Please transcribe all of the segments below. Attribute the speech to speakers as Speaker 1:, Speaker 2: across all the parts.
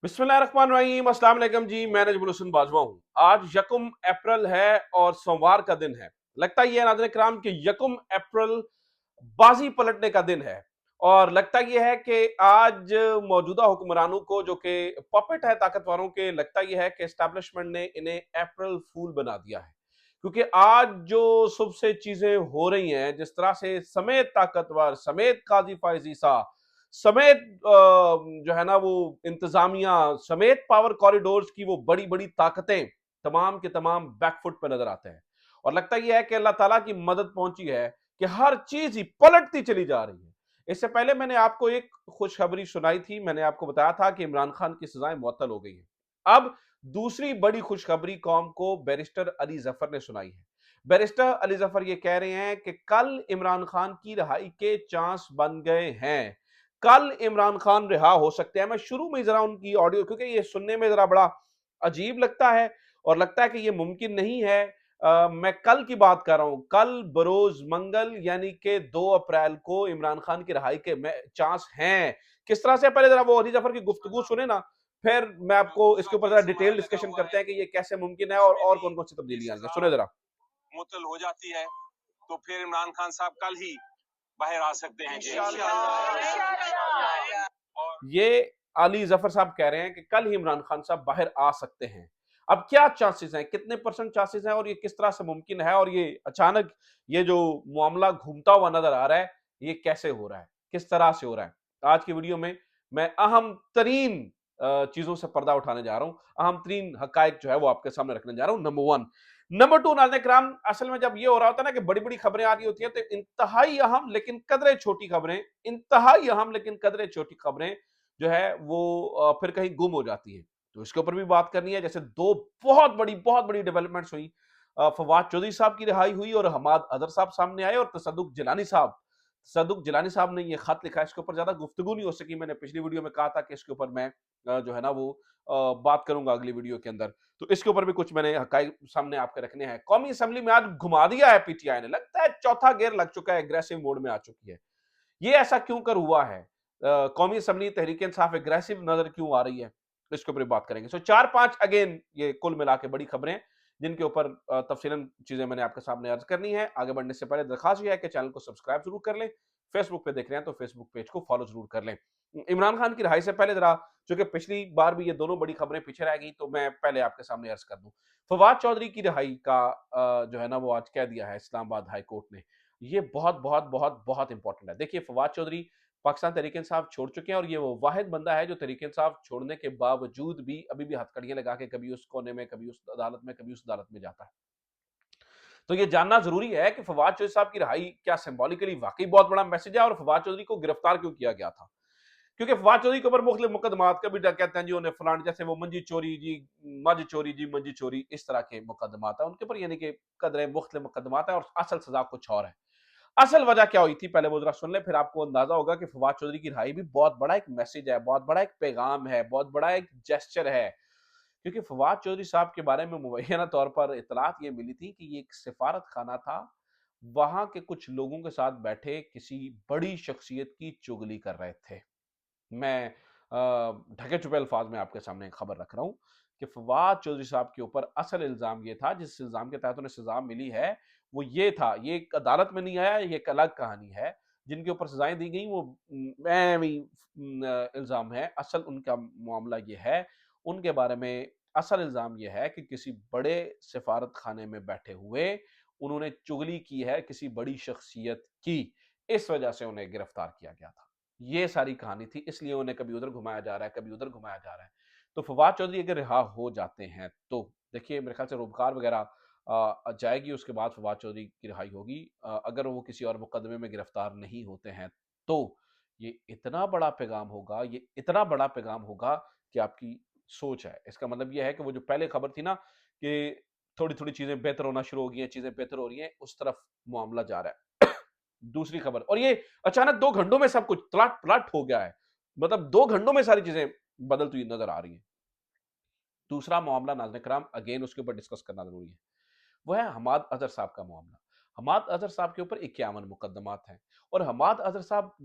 Speaker 1: बिस्मिल्लाहिर्रहमानिर्रहीम, अस्सलाम वालेकुम जी। मैं नजमुल हुसैन बाजवा हूँ। आज यकम अप्रैल है और सोमवार का दिन है। लगता ही है नाज़रीन किराम कि यकम अप्रैल बाजी पलटने का दिन है। और लगता यह है कि आज मौजूदा हुक्मरानों को, जो कि पपेट है ताकतवरों के, लगता यह है कि एस्टैब्लिशमेंट ने इन्हें अप्रैल फूल बना दिया है। क्योंकि आज जो सुबह से चीजें हो रही हैं, जिस तरह से समेत ताकतवर, समेत काजी फायजीसा, समेत जो है ना वो इंतजामिया, समेत पावर कॉरिडोर्स की वो बड़ी बड़ी ताकतें तमाम के तमाम बैकफुट पर नजर आते हैं। और लगता यह है कि अल्लाह ताला की मदद पहुंची है कि हर चीज ही पलटती चली जा रही है। इससे पहले मैंने आपको एक खुशखबरी सुनाई थी। मैंने आपको बताया था कि इमरान खान की सजाएं मुअत्तल हो गई हैं। अब दूसरी बड़ी खुशखबरी कौम को बैरिस्टर अली जफर ने सुनाई है। बैरिस्टर अली जफर ये कह रहे हैं कि कल इमरान खान की रिहाई के चांस बन गए हैं। कल इमरान खान रिहा हो सकते हैं। मैं शुरू में जरा उनकी ऑडियो, क्योंकि ये सुनने में जरा बड़ा अजीब लगता है और लगता है कि ये मुमकिन नहीं है। मैं कल की बात कर रहा हूं। कल बरोज मंगल यानी कि 2 अप्रैल को इमरान खान की रिहाई के चांस हैं। किस तरह से, पहले जरा वो अली जफर की गुफ्तगू सुने ना, फिर मैं आपको इसके ऊपर जरा डिटेल डिस्कशन करते हैं कि ये कैसे मुमकिन है और कौन कौन सी तब्दीलियां हैं। सुने जरा। मुअत्तल हो जाती है तो फिर इमरान खान साहब कल ही बाहर आ सकते हैं। और ये अली जफर साहब कह रहे हैं कि कल ही इमरान खान साहब बाहर आ सकते हैं। अब क्या चांसेस हैं, कितने परसेंट चांसेस हैं और ये किस तरह से मुमकिन है, और ये अचानक ये जो मामला घूमता हुआ नजर आ रहा है, ये कैसे हो रहा है, किस तरह से हो रहा है। आज की वीडियो में मैं अहम तरीन चीजों से पर्दा उठाने जा रहा हूं। अहम तरीन हकायक जो है वो आपके सामने रखने जा रहा हूं। नंबर 1। नंबर 2, नाज़रीन किराम, असल में जब ये हो रहा होता है ना कि बड़ी बड़ी खबरें आ रही होती हैं, तो इंतहाई अहम लेकिन कदरे छोटी खबरें, इंतहाई अहम लेकिन कदरे छोटी खबरें जो है वो फिर कहीं गुम हो जाती हैं। तो इसके ऊपर भी बात करनी है। जैसे दो बहुत बड़ी डेवलपमेंट्स हुई। फवाद चौधरी साहब की रिहाई हुई और हमाद अजहर साहब सामने आए, और तसद्दुक जिलानी साहब ने ये खत लिखा। इसके ऊपर ज्यादा गुफ्तगू नहीं हो सकी। मैंने पिछली वीडियो में कहा था कि इसके ऊपर मैं जो है ना वो बात करूंगा अगली वीडियो के अंदर। तो इसके ऊपर भी कुछ मैंने हकाइक सामने आपके रखने हैं। कौमी असेंबली में आज घुमा दिया है पीटीआई ने। लगता है चौथा गियर लग चुका है, एग्रेसिव मोड में आ चुकी है। ये ऐसा क्यों कर हुआ है? कौमी असेंबली तहरीक इंसाफ एग्रेसिव नजर क्यों आ रही है? इसके ऊपर बात करेंगे। सो 4-5 अगेन ये कुल मिला के बड़ी खबरें, जिनके ऊपर तफसीलन चीजें मैंने आपके सामने अर्ज करनी है। आगे बढ़ने से पहले दरखास्त ये है कि चैनल को सब्सक्राइब जरूर कर लें। फेसबुक पे देख रहे हैं तो फेसबुक पेज को फॉलो जरूर कर लें। इमरान खान की रिहाई से पहले जरा, चूंकि पिछली बार भी ये दोनों बड़ी खबरें पीछे रह गई, तो मैं पहले आपके सामने अर्ज कर दूं। फवाद चौधरी की रिहाई का जो है ना वो आज कह दिया है इस्लामाबाद हाई कोर्ट ने। ये बहुत इंपॉर्टेंट है। देखिए, फवाद चौधरी पाकिस्तान तहरीक इंसाफ छोड़ चुके हैं और ये वो वाहिद बंदा है जो तहरीक इंसाफ छोड़ने के बावजूद भी अभी भी हथकड़ियां लगा के कभी उस कोने में, कभी उस अदालत में, कभी उस अदालत में जाता है। तो ये जानना जरूरी है कि फवाद चौधरी साहब की रिहाई क्या सिंबॉलिकली वाकई बहुत बड़ा मैसेज है, और फवाद चौधरी को गिरफ्तार क्यों किया गया था। क्योंकि फवाद चौधरी के ऊपर मुख्तलिफ मुकदमात, कभी कहते हैं जी उन्हें फलान, जैसे वो मंजी चोरी जी, मज चोरी जी, मंजी चोरी, इस तरह के मुकदमात है उनके ऊपर, यानी कि कदरें मुख्तलिफ मुकदमात है और असल सजा कुछ और है। असल वजह क्या हुई थी पहले वो जरा सुन ले, फिर आपको अंदाजा होगा कि फवाद चौधरी की रिहाई भी बहुत बड़ा एक मैसेज है, बहुत बड़ा एक पैगाम है, बहुत बड़ा एक जेस्चर है। क्योंकि फवाद चौधरी साहब के बारे में मुबैना तौर पर इतलात ये मिली थी कि ये एक सिफारत खाना था। वहां के कुछ लोगों के साथ बैठे किसी बड़ी शख्सियत की चुगली कर रहे थे। मैं ढके छुपे अल्फाज में आपके सामने खबर रख रहा हूं कि फवाद चौधरी साहब के ऊपर असल इल्जाम ये था, जिस इल्जाम के तहत उन्हें सजा मिली है वो ये था। ये एक अदालत में नहीं आया, ये एक अलग कहानी है। जिनके ऊपर सजाएं दी गई वो इल्जाम है। असल उनका मामला ये है, उनके बारे में असल इल्जाम ये है कि किसी बड़े सिफारत खाने में बैठे हुए उन्होंने चुगली की है किसी बड़ी शख्सियत की। इस वजह से उन्हें गिरफ्तार किया गया था। ये सारी कहानी थी, इसलिए उन्हें कभी उधर घुमाया जा रहा है, कभी उधर घुमाया जा रहा है। तो फवाद चौधरी अगर रिहा हो जाते हैं तो देखिए, मेरे ख्याल से रोबकार वगैरह जाएगी, उसके बाद फवाद चौधरी की रिहाई होगी। अगर वो किसी और मुकदमे में गिरफ्तार नहीं होते हैं तो ये इतना बड़ा पैगाम होगा, ये इतना बड़ा पैगाम होगा कि आपकी सोच है। इसका मतलब ये है कि वो जो पहले खबर थी ना कि थोड़ी थोड़ी चीजें बेहतर होना शुरू हो गई हैं, चीजें बेहतर हो रही हैं, उस तरफ मामला जा रहा है। दूसरी खबर, और ये अचानक 2 घंटों में सब कुछ तलाट पलट हो गया है। मतलब 2 घंटों में सारी चीजें बदलती हुई नजर आ रही हैं। दूसरा मामला नाज़रीन करम, अगेन उसके ऊपर डिस्कस करना जरूरी है। वो है हमाद अजहर साहब का मामला। हमाद अजहर साहब के ऊपर 51 मुकदमात हैं और हमाद अजहर साहब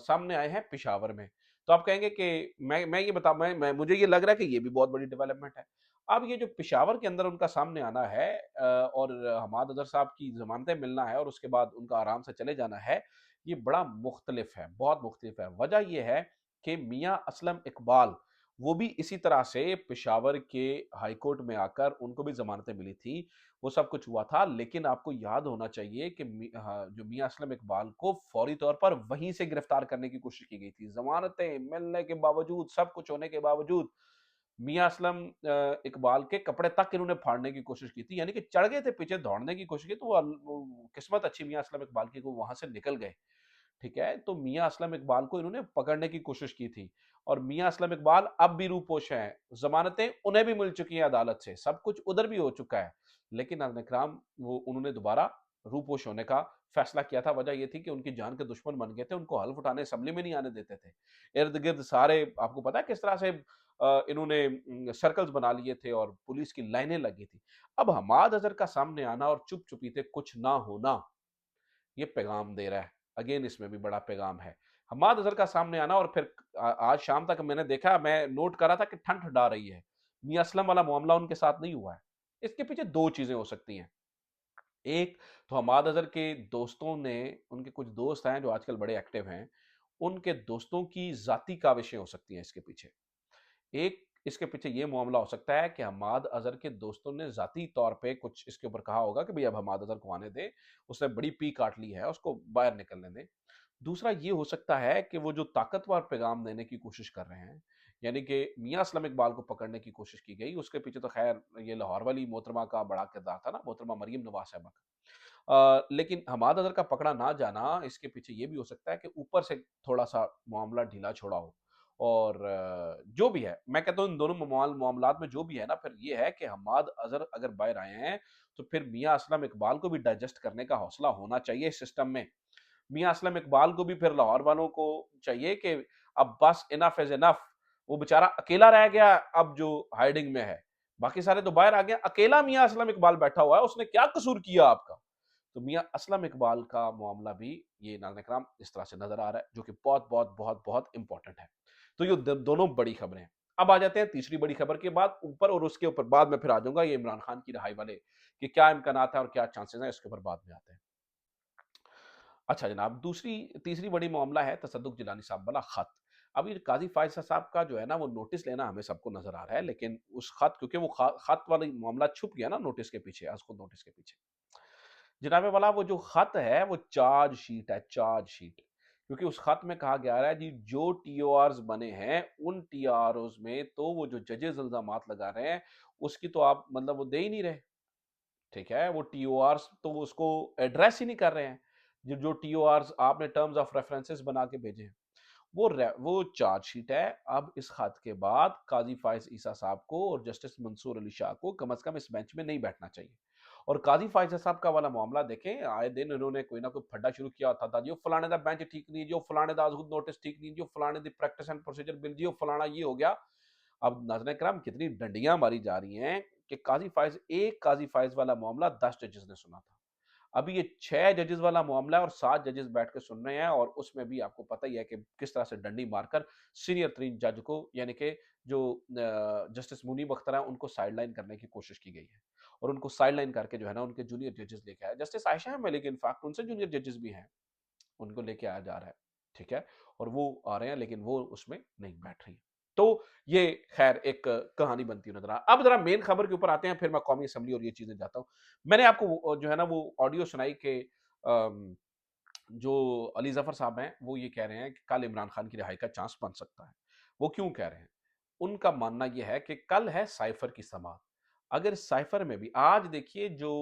Speaker 1: सामने आए हैं पिशावर में। तो आप कहेंगे कि मैं ये बता मैं मुझे ये लग रहा है कि ये भी बहुत बड़ी डेवलपमेंट है। अब ये जो पेशावर के अंदर उनका सामने आना है और हमाद अज़हर साहब की ज़मानतें मिलना है और उसके बाद उनका आराम से चले जाना है, ये बड़ा मुख्तलिफ है, बहुत मुख्तलिफ है। वजह ये है कि मियाँ असलम इकबाल वो भी इसी तरह से पेशावर के हाई कोर्ट में आकर उनको भी ज़मानतें मिली थी, वो सब कुछ हुआ था, लेकिन आपको याद होना चाहिए कि जो मियाँ असलम इकबाल को फौरी तौर पर वहीं से गिरफ्तार करने की कोशिश की गई थी। ज़मानतें मिलने के बावजूद, सब कुछ होने के बावजूद मियाँ असलम इकबाल के कपड़े तक इन्होंने फाड़ने की कोशिश की थी, यानी कि चढ़ गए थे पीछे दौड़ने की कोशिश की, तो वो किस्मत अच्छी मियाँ असलम इकबाल की, वो वहां से निकल गए। ठीक है, तो मियाँ असलम इकबाल को इन्होंने पकड़ने की कोशिश की थी और मियाँ असलम इकबाल अब भी रूपोश हैं, जमानतें उन्हें भी मिल चुकी हैं अदालत से, सब कुछ उधर भी हो चुका है, लेकिन नाज़िम इकराम वो उन्होंने दोबारा रूपोश होने का फैसला किया था। वजह ये थी कि उनकी जान के दुश्मन बन गए थे, उनको हल्फ उठाने असेंबली में नहीं आने देते थे। इर्द गिर्द सारे आपको पता है किस तरह से इन्होंने सर्कल्स बना लिए थे और पुलिस की लाइनें लगी थी। अब हमाद अजहर का सामने आना और चुप चुपीते कुछ ना होना ये पैगाम दे रहा है। अगेन इसमें भी बड़ा पैगाम है। हम्माद अज़हर का सामने आना और फिर आज शाम तक मैंने देखा, मैं नोट कर रहा था कि ठंड ठंडा रही है। मियां असलम वाला मामला उनके साथ नहीं हुआ है। इसके पीछे दो चीजें हो सकती हैं। एक तो हम्माद अज़हर के दोस्तों ने, उनके कुछ दोस्त हैं जो आजकल बड़े एक्टिव हैं, उनके दोस्तों की जाति काविशें हो सकती हैं इसके पीछे। एक इसके पीछे ये मामला हो सकता है कि हम्माद अज़हर के दोस्तों ने ज़ाती तौर पे कुछ इसके ऊपर कहा होगा कि भई अब हम्माद अज़हर को आने दें, उसने बड़ी पी काट ली है, उसको बाहर निकलने दें। दूसरा ये हो सकता है कि वो जो ताकतवर पैगाम देने की कोशिश कर रहे हैं, यानी कि मियाँ असलम इकबाल को पकड़ने की कोशिश की गई, उसके पीछे तो ख़ैर ये लाहौर वाली मोहतरमा का बड़ा किरदार था ना, मोहतरमा मरियम नवाज़ साहिबा का। लेकिन हमाद अज़हर का पकड़ा ना जाना, इसके पीछे ये भी हो सकता है कि ऊपर से थोड़ा-सा मामला ढीला छोड़ा हो और जो भी है, मैं कहता हूँ इन दोनों मामलात में जो भी है ना, फिर ये है कि हमाद अज़हर अगर बाहर आए हैं, तो फिर मियाँ असलम इकबाल को भी डाइजेस्ट करने का हौसला होना चाहिए इस सिस्टम में। मियाँ असलम इकबाल को भी फिर लाहौर वालों को चाहिए कि अब बस इनफ इज़ इनफ। वो बेचारा अकेला रह गया अब जो हाइडिंग में है। बाकी सारे तो बाहर आ गए, अकेला मियाँ असलम इकबाल बैठा हुआ है, उसने क्या कसूर किया आपका? तो मियाँ असलम इकबाल का मामला भी ये नाज़िम इकराम इस तरह से नज़र आ रहा है, जो कि बहुत इम्पोर्टेंट है। तो ये दोनों बड़ी खबरें हैं। अब आ जाते हैं तीसरी बड़ी खबर के बाद ऊपर, और उसके ऊपर बाद में फिर आ जाऊँगा ये इमरान खान की रिहाई वाले, कि क्या इम्कानात हैं और क्या चांसेज़ हैं, इसके ऊपर बाद में आते हैं। अच्छा जनाब, दूसरी तीसरी बड़ी मामला है तसद्दुक़ जिलानी साहब वाला खत। अब ये काज़ी फ़ायज़ साहब का जो है ना वो नोटिस लेना हमें सबको नज़र आ रहा है, लेकिन उस खत, क्योंकि वो खत वाली मामला छुप गया ना नोटिस के पीछे, खुद नोटिस के पीछे। जनाब वाला वो जो खत है वो चार्ज शीट है, चार्ज शीट। क्योंकि उस खत में कहा गया है जी जो टीओआरस बने हैं उन टीआरओस में तो वो जो जजेस इल्जामात लगा रहे हैं उसकी तो आप मतलब वो दे ही नहीं रहे। ठीक है, वो टीओआरस तो वो उसको एड्रेस ही नहीं कर रहे हैं। जो जो टीओआरस आपने टर्म्स ऑफ रेफरेंसेस बना के भेजे हैं वो चार्जशीट है। अब इस खत के बाद काजी फायज ईसा साहब को और जस्टिस मंसूर अली शाह को कम से कम इस बेंच में नहीं बैठना चाहिए। और काजी फायजा साहब का वाला मामला देखें, आए दिन इन्होंने कोई ना कोई फड्डा शुरू किया होता था, जो फलाने का बेंच ठीक नहीं, जो फलाने का नोटिस ठीक नहीं, जो फलाने दी प्रैक्टिस एंड प्रोसीजर बिल, जो फलाना ये हो गया। अब नाज़रीन करम कितनी डंडियां मारी जा रही हैं कि काजी फायज वाला मामला 10 जजेस ने सुना था। अभी ये 6 जजेस वाला मामला है और 7 जजेस बैठ के सुन रहे हैं, और उसमें भी आपको पता ही है कि किस तरह से डंडी मारकर सीनियर तरीन जज को, यानी कि जो जस्टिस मुनीब अख्तर हैं उनको साइडलाइन करने की कोशिश की गई है। और उनको साइडलाइन करके जो है ना उनके जूनियर जजेस लेके आए, जस्टिस आयशा है मलिक इनफैक्ट उनसे जूनियर जजेस भी हैं, उनको लेके आया जा रहा है। ठीक है, और वो आ रहे हैं लेकिन वो उसमें नहीं बैठ रही। तो ये खैर एक कहानी बनती हुई नजर आ। अब जरा मेन खबर के ऊपर आते हैं, फिर मैं कौमी असम्बली और ये चीजें जाता हूँ। मैंने आपको जो है ना वो ऑडियो सुनाई के जो अली जफर साहब हैं वो ये कह रहे हैं कि कल इमरान खान की रिहाई का चांस बन सकता है। वो क्यों कह रहे हैं? उनका मानना ये है कि कल है साइफर की समाअत। अगर साइफर में भी आज देखिए जो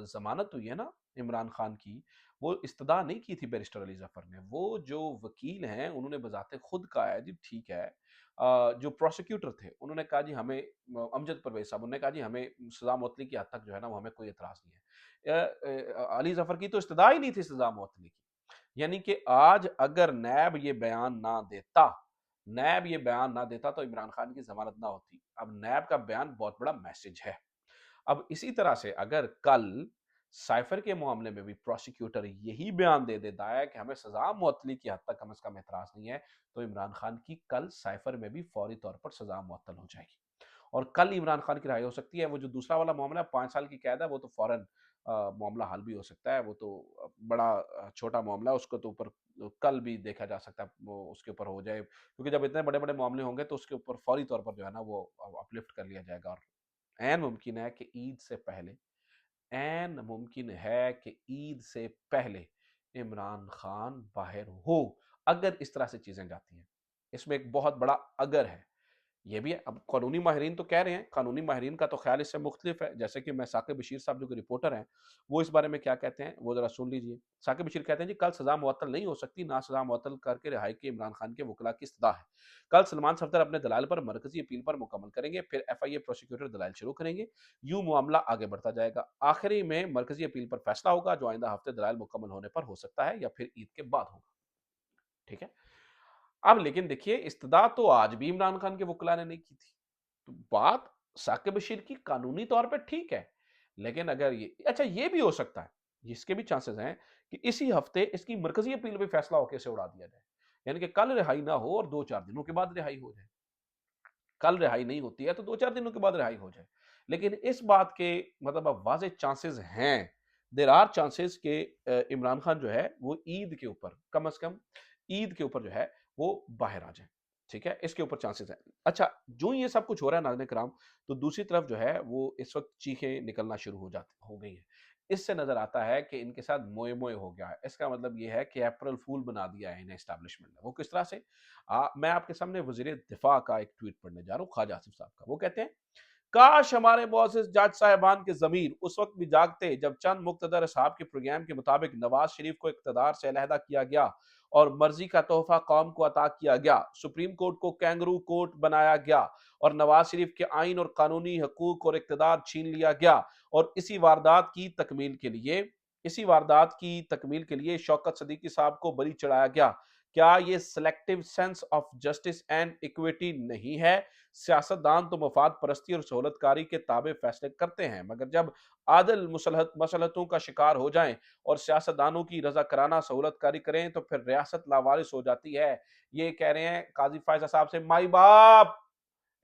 Speaker 1: जमानत हुई है ना इमरान खान की, वो इस्तदा नहीं की थी बैरिस्टर अली जफर ने। वो जो वकील हैं उन्होंने बजाते खुद कहा है जी ठीक है। जो प्रोसिक्यूटर थे उन्होंने कहा जी हमें अमजद परवेज साहब उन्होंने कहा जी हमें सजा मुअत्तली की हद तक जो है ना वो हमें कोई एतराज नहीं है। अली जफर की तो इस्तदा ही नहीं थी सजा मुअत्तली की। यानी कि आज अगर नैब ये बयान ना देता, नैब ये बयान ना देता तो इमरान खान की जमानत ना होती। अब नैब का बयान बहुत बड़ा मैसेज है। अब इसी तरह से अगर कल साइफर के मामले में भी प्रोसिक्यूटर यही बयान दे देता है कि हमें सजा मुअत्तली की हद तक कम से कम एतराज नहीं है, तो इमरान खान की कल साइफर में भी फौरी तौर पर सजा मुअत्तल हो जाएगी और कल इमरान खान की रिहाई हो सकती है। वो जो दूसरा वाला मामला है 5 साल की कैद है, वो तो फौरन मामला हल भी हो सकता है। वो तो बड़ा छोटा मामला है, उसको तो ऊपर कल भी देखा जा सकता है, वो उसके ऊपर हो जाए, क्योंकि जब इतने बड़े बड़े मामले होंगे तो उसके ऊपर फौरी तौर पर जो है ना वो अपलिफ्ट कर लिया जाएगा। और ऐन मुमकिन है कि ईद से पहले, ऐन मुमकिन है कि ईद से पहले इमरान खान बाहर हो, अगर इस तरह से चीजें जाती हैं। इसमें एक बहुत बड़ा अगर है, ये भी है। अब कानूनी माहिरीन तो कह रहे हैं, कानूनी माहिरीन का तो ख्याल इससे मुख्तलिफ है। जैसे कि मैं साकिब बशीर साहब जो कि रिपोर्टर हैं, वो इस बारे में क्या कहते हैं, वो जरा सुन लीजिए। साकिब बशीर कहते हैं जी, कल सजा मुअत्तल नहीं हो सकती, ना सजा मुअत्तल करके रिहाई की इमरान खान के वकला की इस्तदा है। कल सलमान सफदर अपने दलाल पर मरकजी अपील पर मुकम्मल करेंगे, फिर FIA प्रोसिक्यूटर दलाइल शुरू करेंगे, यूं मामला आगे बढ़ता जाएगा। आखिरी में मरकजी अपील पर फैसला होगा, जो आइंदा हफ्ते दलाइल मुकम्मल होने पर हो सकता है या फिर ईद के बाद होगा। ठीक है। अब लेकिन देखिए, इस्तदा तो आज भी इमरान खान के वकला ने नहीं की थी। तो बात साकिब बशीर की कानूनी तौर पे ठीक है, लेकिन अगर ये अच्छा, ये भी हो सकता है, इसके भी चांसेस हैं कि इसी हफ्ते इसकी मरकजी अपील पे फैसला होकर इसे उड़ा दिया जाए, यानी कि कल रिहाई ना हो और 2-4 दिनों के बाद रिहाई हो जाए। कल रिहाई नहीं होती है तो 2-4 दिनों के बाद रिहाई हो जाए। लेकिन इस बात के मतलब अब वाज़ेह चांसेस हैं, देयर आर चांसेस कि इमरान खान जो है वो ईद के ऊपर, कम से कम ईद के ऊपर जो है वो बाहर आ जाए। ठीक है? इसके ऊपर चांसेस हैं। अच्छा, जो ये सब कुछ हो रहा है नाज़रीन किराम, तो दूसरी तरफ जो है वो इस वक़्त चीखें निकलना शुरू हो गई हैं। इससे नज़र आता है कि इनके साथ मोए-मोए हो गया है। इसका मतलब ये है कि अप्रैल फूल बना दिया है इन्हें एस्टेब्लिशमेंट ने। वो किस तरह से? मैं आपके सामने वज़ीर दिफ़ा का एक ट्वीट पढ़ने जा रहा हूँ, ख्वाजा आसिफ साहब का। वो कहते हैं, काश हमारे मुअज़्ज़िज़ जज साहिबान के ज़मीर उस वक़्त भी जागते जब चंद मुक़्तदर असहाब के प्रोग्राम के मुताबिक नवाज़ शरीफ को इक़्तिदार से अलहदा किया गया और मर्ज़ी का तोहफ़ा कौम को अता किया गया। सुप्रीम कोर्ट को कैंगरू कोर्ट बनाया गया और नवाज़ शरीफ के आइन और कानूनी हकूक़ और इक़्तिदार छीन लिया गया और इसी वारदात की तकमील के लिए शौकत सदीकी साहब को बरी चढ़ाया गया। क्या ये selective sense of justice and equity नहीं है? सियासतदान तो मफाद परस्ती और सहूलतकारी के ताबे फैसले करते हैं, मगर जब आदल मसलहतों का शिकार हो जाएं और सियासतदानों की रजा कराना सहूलतकारी करें तो फिर रियासत लावारिस हो जाती है। ये कह रहे हैं काजी फायजा साहब से, माई बाप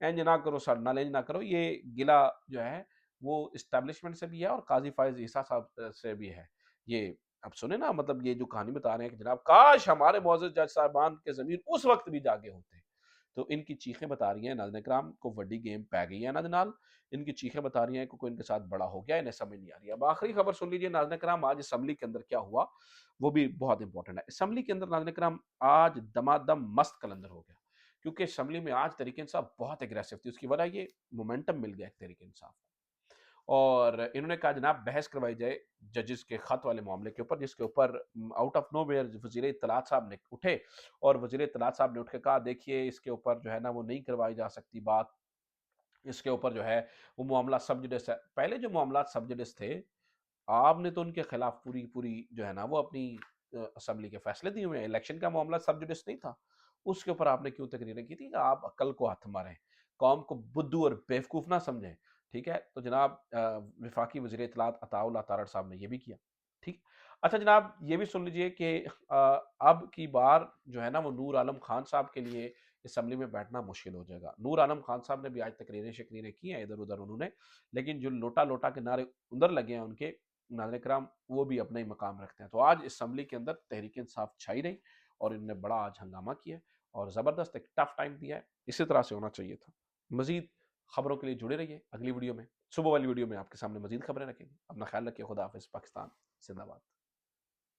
Speaker 1: इंज ना करो सर, नाल इंज ना करो। ये गिला जो है वो इस्टेब्लिशमेंट से भी है और काजी फायज ईसा साहब से भी है। ये अब सुने ना, मतलब ये जो कहानी बता रहे हैं कि जनाब काश हमारे मुअज़्ज़िज़ जज साहिबान के ज़मीर उस वक्त भी जागे होते। तो इनकी चीखें बता रही हैं नाज़रीन इकराम को वड्डी गेम पै गई है इन्हां दे नाल। इनकी चीखें बता रही हैं कि कोई इनके साथ बड़ा हो गया, इन्हें समझ नहीं आ रही। अब आखिरी खबर सुन लीजिए नाज़रीन इकराम, आज असेंबली के अंदर क्या हुआ, वो भी बहुत इंपॉर्टेंट है। असेंबली के अंदर नाज़रीन इकराम आज दमादम मस्त कलंदर हो गया, क्योंकि असेंबली में आज तहरीक इंसाफ बहुत एग्रेसिव थी। उसकी वजह ये मोमेंटम मिल गया तहरीक इंसाफ को, और इन्होंने कहा जनाब बहस करवाई जाए जजेस के खत वाले मामले के ऊपर, जिसके ऊपर आउट ऑफ नो वेयर वजीर इत्तलात साहब ने उठे और वजीर इत्तलात साहब ने उठ के कहा देखिए इसके ऊपर जो है ना वो नहीं करवाई जा सकती बात, इसके ऊपर जो है वो मामला सब जुडिस है। पहले जो मामला सब जुडिस थे, आपने तो उनके खिलाफ पूरी पूरी जो है ना वो अपनी असेंबली के फैसले दिए हुए हैं। इलेक्शन का मामला सब जुडिस नहीं था, उसके ऊपर आपने क्यों तकरीरें की थी कि आप अक्ल को हाथ मारें, कौम को बुद्धू और बेवकूफ़ ना समझें। ठीक है, तो जनाब विफाकी वजीर इत्तलात अताउल्ला तारड़ साहब ने ये भी किया। ठीक। अच्छा जनाब, ये भी सुन लीजिए कि अब की बार जो है ना वो नूर आलम खान साहब के लिए असेंबली में बैठना मुश्किल हो जाएगा। नूर आलम खान साहब ने भी आज तकरीरें शकरीरें की हैं इधर उधर उन्होंने, लेकिन जो लोटा लोटा के नारे उधर लगे हैं उनके, नाज़रीन किराम वो भी अपना ही मकाम रखते हैं। तो आज असेंबली के अंदर तहरीक इंसाफ छाई रही और इन्होंने बड़ा आज हंगामा किया और ज़बरदस्त एक टफ टाइम दिया है। इसी तरह से होना चाहिए था। मजीद खबरों के लिए जुड़े रहिए अगली वीडियो में। सुबह वाली वीडियो में आपके सामने मजीद खबरें रखेंगे। अपना ख्याल रखिए। खुदा हाफिज़। पाकिस्तान जिंदाबाद।